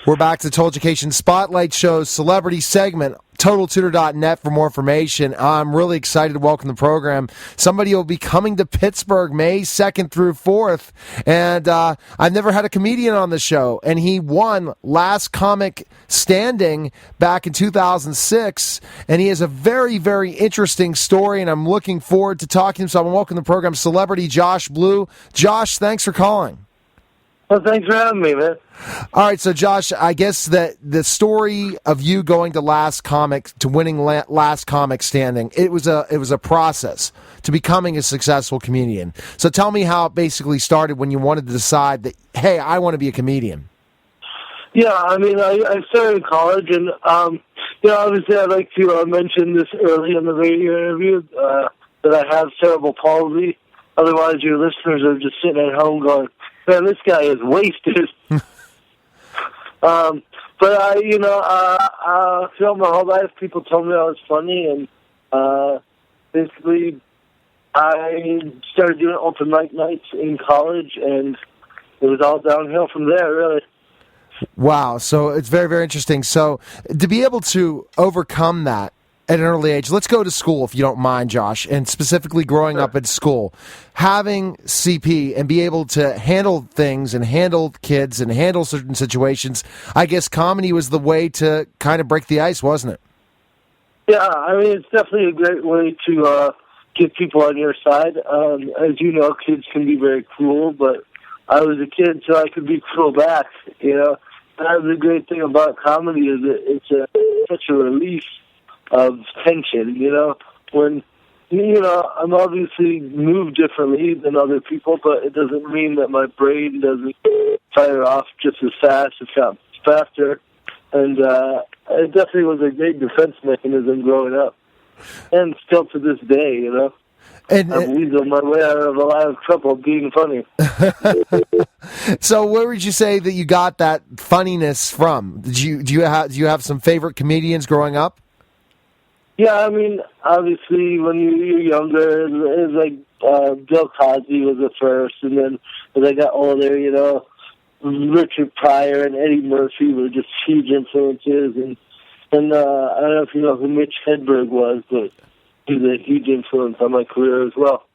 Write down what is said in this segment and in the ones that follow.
We're back to the Total Education Spotlight Show's celebrity segment, TotalTutor.net for more information. I'm really excited to welcome the program. Somebody will be coming to Pittsburgh May 2nd through 4th, and I've never had a comedian on the show, and he won Last Comic Standing back in 2006, and he has a very, very interesting story, and I'm looking forward to talking to him, so I'm welcoming the program, celebrity Josh Blue. Josh, thanks for calling. Well, thanks for having me, man. All right, so Josh, I guess that the story of you going to winning Last Comic Standing, it was a process to becoming a successful comedian. So tell me how it basically started when you wanted to decide that, hey, I want to be a comedian. Yeah, I mean, I started in college, and obviously I'd like to mention this early in the radio interview that I have cerebral palsy. Otherwise, your listeners are just sitting at home going, man, this guy is wasted. But throughout my whole life, people told me I was funny, and basically, I started doing open mic nights in college, and it was all downhill from there, really. Wow, so it's very, very interesting. So to be able to overcome that at an early age, let's go to school, if you don't mind, Josh, and specifically growing up at school, having CP and be able to handle things and handle kids and handle certain situations, I guess comedy was the way to kind of break the ice, wasn't it? Yeah, I mean, it's definitely a great way to get people on your side. As you know, kids can be very cruel, but I was a kid, so I could be cruel back, That's the great thing about comedy is that it's such a release of tension, when, I'm obviously moved differently than other people, but it doesn't mean that my brain doesn't fire off just as fast, if not faster, and it definitely was a great defense mechanism growing up, and still to this day, And I've weaseled my way out of a lot of trouble being funny. So where would you say that you got that funniness from? Do you have some favorite comedians growing up? Yeah, I mean, obviously, when you're younger, it was like Bill Cosby was the first, and then as I got older, Richard Pryor and Eddie Murphy were just huge influences, and I don't know if you know who Mitch Hedberg was, but he's a huge influence on my career as well.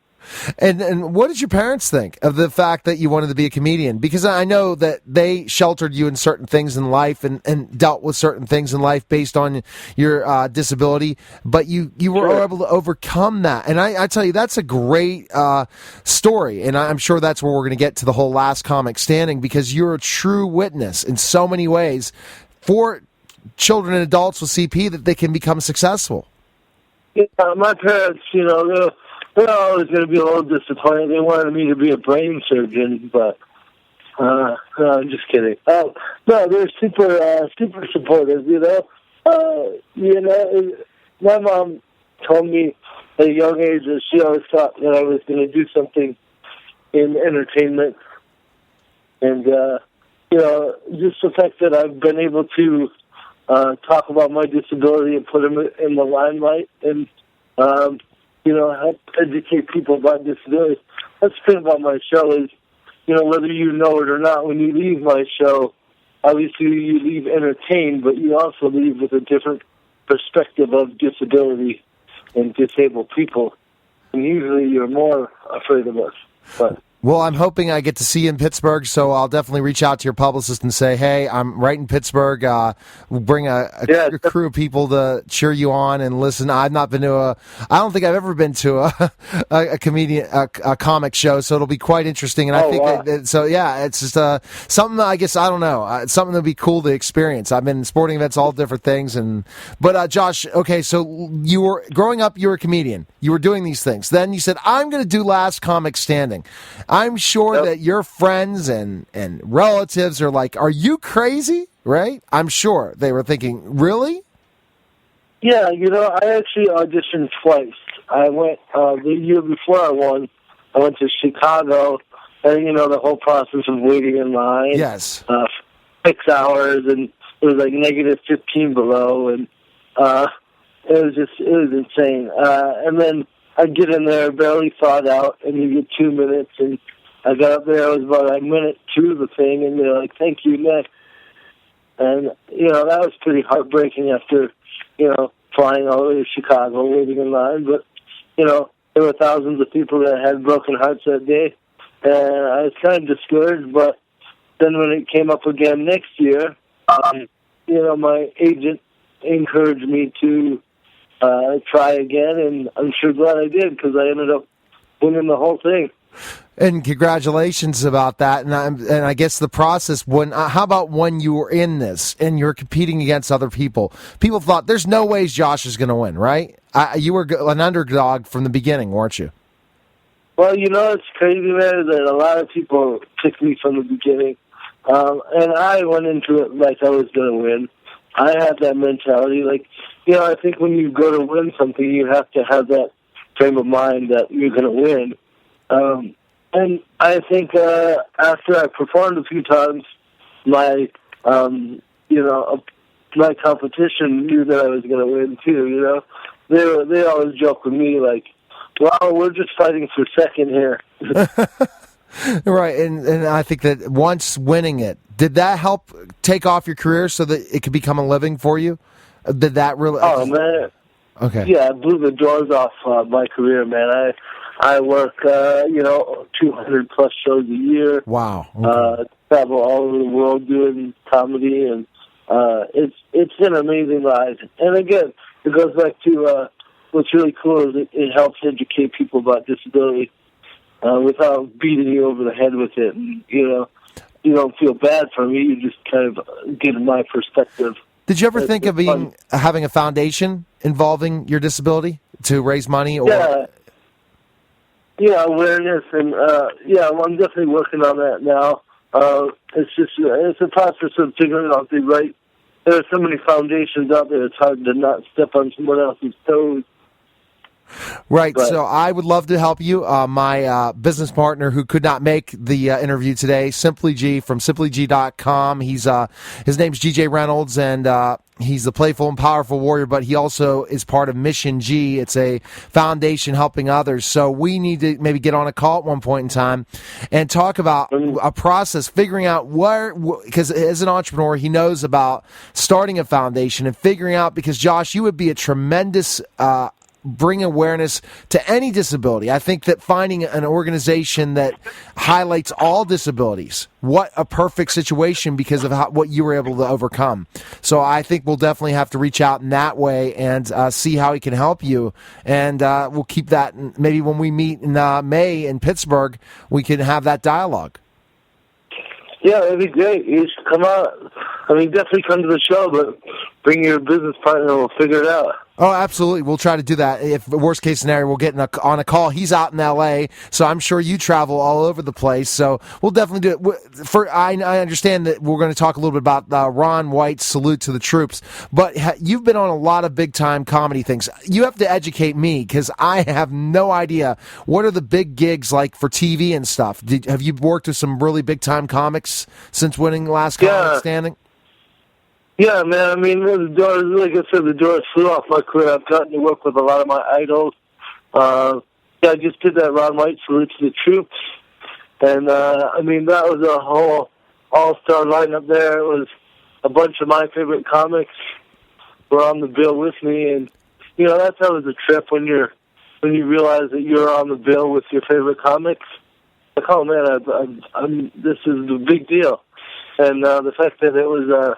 And what did your parents think of the fact that you wanted to be a comedian? Because I know that they sheltered you in certain things in life and dealt with certain things in life based on your disability, but you were able to overcome that. And I tell you, that's a great story, and I'm sure that's where we're going to get to the whole Last Comic Standing, because you're a true witness in so many ways for children and adults with CP that they can become successful. Yeah, my parents, they're always going to be a little disappointed. They wanted me to be a brain surgeon, but no, I'm just kidding. No, they're super supportive. My mom told me at a young age that she always thought that I was going to do something in entertainment, and just the fact that I've been able to talk about my disability and put them in the limelight, and help educate people about disability. That's the thing about my show is, whether you know it or not, when you leave my show, obviously you leave entertained, but you also leave with a different perspective of disability and disabled people. And usually you're more afraid of us. But well, I'm hoping I get to see you in Pittsburgh, so I'll definitely reach out to your publicist and say, hey, I'm right in Pittsburgh. We'll bring a crew of people to cheer you on and listen. I've not been to I don't think I've ever been to a comedian, a comic show, so it'll be quite interesting. And I think, wow. It's just something, I guess, I don't know, it's something that'll be cool to experience. I've been in sporting events, all different things. But Josh, okay, so you were, growing up, you were a comedian. You were doing these things. Then you said, I'm going to do Last Comic Standing. I'm sure that your friends and relatives are like, are you crazy? Right? I'm sure they were thinking, really? Yeah, I actually auditioned twice. I went, the year before I won, I went to Chicago, and, the whole process of waiting in line. Yes. 6 hours, and it was like negative 15 below, and it was insane. And then I get in there, barely thought out, and you get 2 minutes, and I got up there, I was about a minute through the thing, and they're like, thank you, next. And, that was pretty heartbreaking after, flying all the way to Chicago, waiting in line. But, there were thousands of people that had broken hearts that day. And I was kind of discouraged, but then when it came up again next year, my agent encouraged me to try again, and I'm sure glad I did because I ended up winning the whole thing. And congratulations about that. And I guess the process, how about when you were in this and you're competing against other people? People thought, there's no ways Josh is going to win, right? You were an underdog from the beginning, weren't you? Well, it's crazy, man, that a lot of people picked me from the beginning. And I went into it like I was going to win. I had that mentality. Like, I think when you go to win something, you have to have that frame of mind that you're going to win. And I think after I performed a few times, my my competition knew that I was going to win too. They always joke with me like, "Wow, we're just fighting for second here." Right, and I think that once winning it, did that help take off your career so that it could become a living for you? Did that really? Oh man. Okay. Yeah, it blew the doors off my career, man. I work, 200 plus shows a year. Wow. Okay. Travel all over the world doing comedy, and it's an amazing ride. And again, it goes back to what's really cool is it helps educate people about disability without beating you over the head with it. And, you don't feel bad for me. You just kind of get my perspective. Did you ever think of having a foundation involving your disability to raise money? Or? Yeah, awareness, and I'm definitely working on that now. It's a process of figuring out the right. There are so many foundations out there; it's hard to not step on someone else's toes. Right, so I would love to help you. My business partner who could not make the interview today, Simply G from simplyg.com. His name's GJ Reynolds, and he's the playful and powerful warrior, but he also is part of Mission G. It's a foundation helping others. So we need to maybe get on a call at one point in time and talk about a process, figuring out because as an entrepreneur, he knows about starting a foundation and figuring out, because Josh, you would be a tremendous bring awareness to any disability. I think that finding an organization that highlights all disabilities, what a perfect situation because of what you were able to overcome. So I think we'll definitely have to reach out in that way and see how he can help you. And we'll keep that, maybe when we meet in May in Pittsburgh, we can have that dialogue. Yeah, that'd be great. You should come out. Definitely come to the show, but bring your business partner and we'll figure it out. Oh, absolutely. We'll try to do that. If worst case scenario, we'll get on a call. He's out in L.A., so I'm sure you travel all over the place. So we'll definitely do it. I understand that we're going to talk a little bit about Ron White's Salute to the Troops, but you've been on a lot of big-time comedy things. You have to educate me because I have no idea. What are the big gigs like for TV and stuff? Have you worked with some really big-time comics since winning the last Comic Standing? Yeah, man. The doors, like I said, the doors flew off my career. I've gotten to work with a lot of my idols. I just did that Ron White Salute to the Troops. And, that was a whole all-star lineup there. It was a bunch of my favorite comics were on the bill with me. And, that's always a trip when you realize that you're on the bill with your favorite comics. Like, oh, man, this is a big deal. And the fact that it was...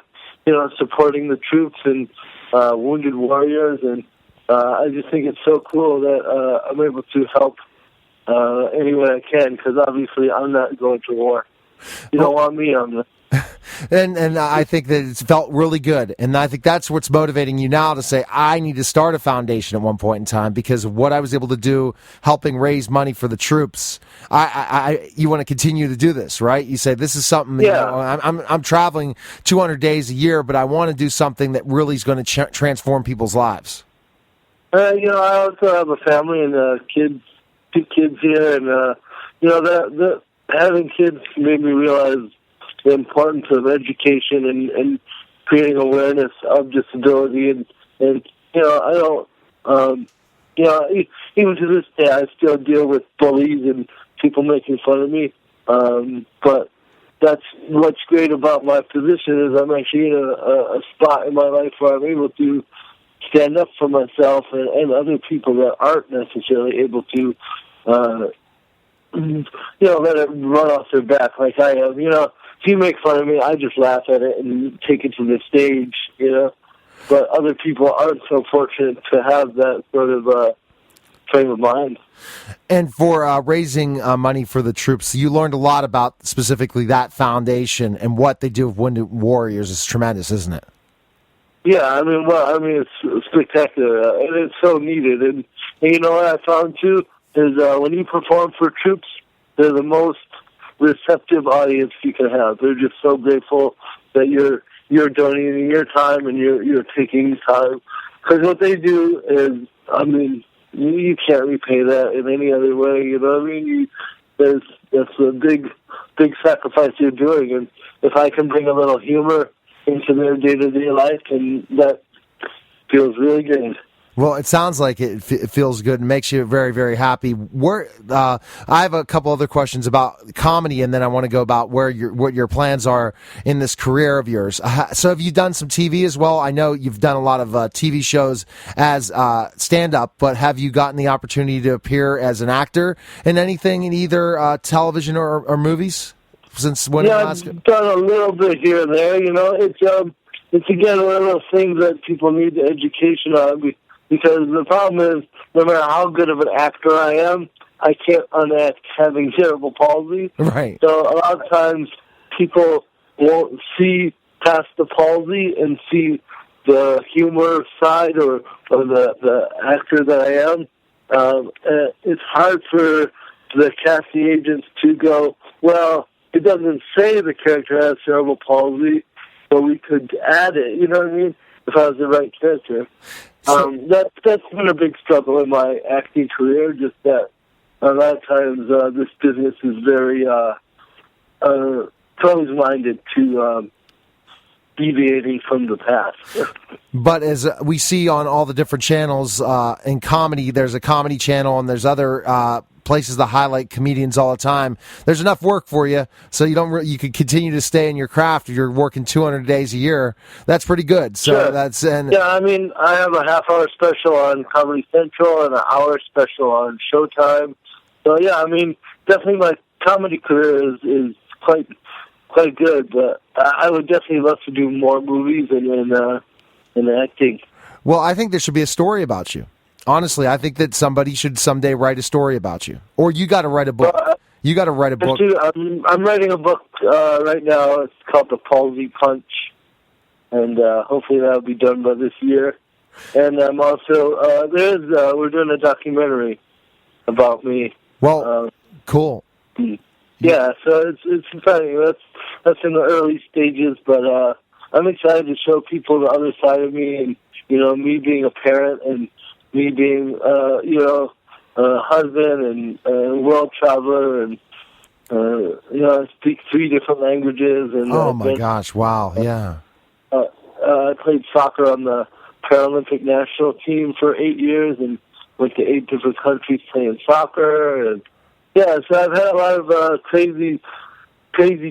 supporting the troops and wounded warriors, and I just think it's so cool that I'm able to help any way I can, because obviously I'm not going to war. You don't want me on the... And I think that it's felt really good, and I think that's what's motivating you now to say, I need to start a foundation at one point in time because of what I was able to do helping raise money for the troops. You want to continue to do this, right? You say, this is something, I'm traveling 200 days a year, but I want to do something that really is going to transform people's lives. I also have a family and two kids here, and, that having kids made me realize the importance of education and creating awareness of disability. And I don't, even to this day, I still deal with bullies and people making fun of me. But, that's what's great about my position is I'm actually in a spot in my life where I'm able to stand up for myself and other people that aren't necessarily able to, let it run off their back like I am. If you make fun of me, I just laugh at it and take it to the stage, But other people aren't so fortunate to have that sort of frame of mind. And for raising money for the troops, you learned a lot about specifically that foundation and what they do with Wounded Warriors. It's tremendous, isn't it? Yeah, it's spectacular, and it's so needed. And you know what I found, too, is when you perform for troops, they're the most receptive audience you can have. They're just so grateful that you're donating your time and you're taking time. Because what they do is, you can't repay that in any other way, you know what I mean? That's a big sacrifice you're doing, and if I can bring a little humor into their day-to-day life, and that feels really good. Well, it sounds like it feels good and makes you very, very happy. I have a couple other questions about comedy, and then I want to go about what your plans are in this career of yours. So have you done some TV as well? I know you've done a lot of TV shows as stand-up, but have you gotten the opportunity to appear as an actor in anything in either television or movies since when? Yeah, I've done a little bit here and there. It's again one of those things that people need the education on. Because the problem is, no matter how good of an actor I am, I can't unact having cerebral palsy. Right. So a lot of times people won't see past the palsy and see the humor side or the actor that I am. It's hard for the casting agents to go, well, it doesn't say the character has cerebral palsy, but we could add it, you know what I mean, if I was the right character. That's been a big struggle in my acting career, just that a lot of times this business is very closed-minded to deviating from the past. But as we see on all the different channels in comedy, there's a comedy channel and there's other places that highlight comedians all the time. There's enough work for you, so you can continue to stay in your craft. If you're working 200 days a year, that's pretty good. So sure. I have a half-hour special on Comedy Central and an hour special on Showtime. So definitely my comedy career is quite good. But I would definitely love to do more movies and acting. Well, I think there should be a story about you. Honestly, I think that somebody should someday write a story about you. Or you got to write a book. You got to write a book. I'm writing a book right now. It's called The Palsy Punch. And hopefully that'll be done by this year. And I'm also, we're doing a documentary about me. Well, cool. Yeah, so it's exciting. That's in the early stages, but I'm excited to show people the other side of me and, me being a parent and me being, a husband and world traveler, and I speak 3 different languages. And oh my gosh! Wow, yeah. I played soccer on the Paralympic national team for 8 years, and went to 8 different countries playing soccer. And so I've had a lot of crazy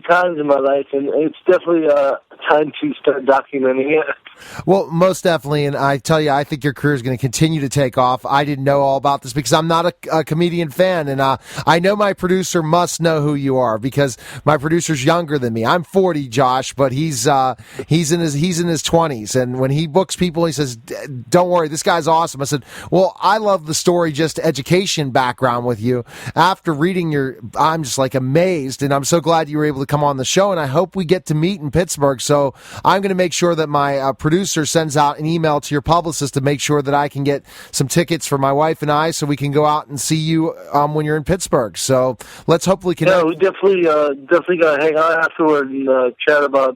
times in my life, and it's definitely time to start documenting it. Well, most definitely, and I tell you, I think your career is going to continue to take off. I didn't know all about this because I'm not a comedian fan, and I know my producer must know who you are because my producer's younger than me. I'm 40, Josh, but he's in his 20s, and when he books people, he says, "Don't worry, this guy's awesome." I said, "Well, I love the story, just education background with you." After reading I'm just like amazed, and I'm so glad you were able to come on the show, and I hope we get to meet in Pittsburgh. So I'm going to make sure that my producer sends out an email to your publicist to make sure that I can get some tickets for my wife and I so we can go out and see you when you're in Pittsburgh. So let's hopefully connect. Yeah, we definitely got to hang out afterward and chat about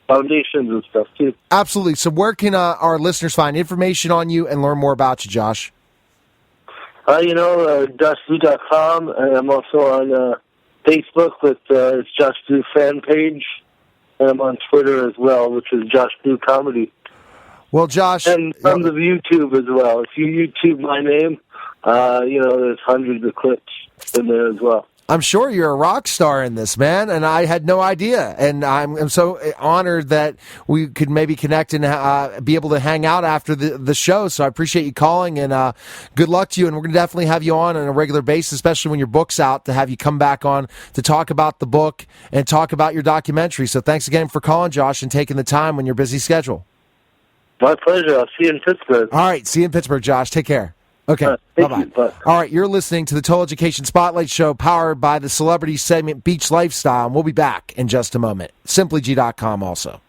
foundations and stuff, too. Absolutely. So where can our listeners find information on you and learn more about you, Josh? JoshBlue.com, and I'm also on Facebook with Josh Blue fan page. And I'm on Twitter as well, which is Josh Blue Comedy. Well, Josh... And on the YouTube as well. If you YouTube my name, there's hundreds of clips in there as well. I'm sure you're a rock star in this, man, and I had no idea. And I'm so honored that we could maybe connect and be able to hang out after the show. So I appreciate you calling, and good luck to you. And we're going to definitely have you on a regular basis, especially when your book's out, to have you come back on to talk about the book and talk about your documentary. So thanks again for calling, Josh, and taking the time when your busy schedule. My pleasure. I'll see you in Pittsburgh. All right, see you in Pittsburgh, Josh. Take care. Okay, bye-bye. Bye. All right, you're listening to the Total Education Spotlight Show, powered by the celebrity segment Beach Lifestyle, and we'll be back in just a moment. SimplyG.com also.